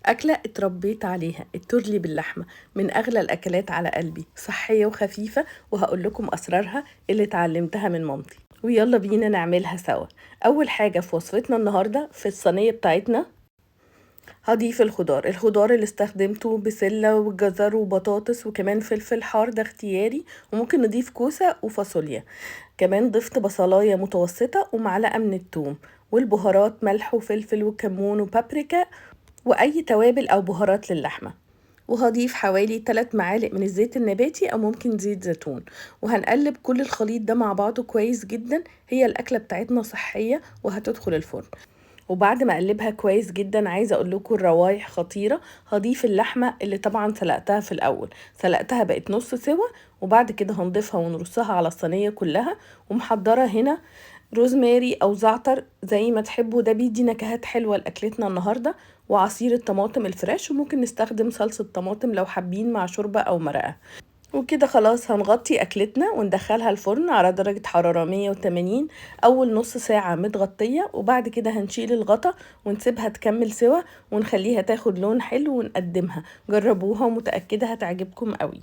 أكلة اتربيت عليها، التورلي باللحمة، من أغلى الأكلات على قلبي، صحية وخفيفة، وهقول لكم أسرارها اللي اتعلمتها من مامتي. ويلا بينا نعملها سوا. أول حاجة في وصفتنا النهاردة في الصينية بتاعتنا هضيف الخضار اللي استخدمته بسلة وجزر وبطاطس وكمان فلفل حار، ده اختياري، وممكن نضيف كوسة وفاصوليا. كمان ضفت بصلاية متوسطة ومعلقة من الثوم، والبهارات ملح وفلفل وكمون وبابريكا واي توابل او بهارات للحمه. وهضيف حوالي 3 معالق من الزيت النباتي او ممكن زيت زيتون، وهنقلب كل الخليط ده مع بعضه كويس جدا. هي الاكله بتاعتنا صحيه وهتدخل الفرن. وبعد ما اقلبها كويس جدا، عايزه اقول لكم الروايح خطيره. هضيف اللحمه اللي طبعا سلقتها في الاول، سلقتها بقت نص سوا، وبعد كده هنضيفها ونرصها على الصينيه كلها. ومحضره هنا روزماري او زعتر زي ما تحبوا، ده بيدي نكهات حلوه لاكلتنا النهارده. وعصير الطماطم الفريش، وممكن نستخدم صلصه طماطم لو حابين مع شوربه او مرقه. وكده خلاص هنغطي أكلتنا وندخلها الفرن على درجة حرارة 180 أول نص ساعة متغطية، وبعد كده هنشيل الغطا ونسيبها تكمل سوا ونخليها تاخد لون حلو ونقدمها. جربوها ومتأكدة هتعجبكم قوي.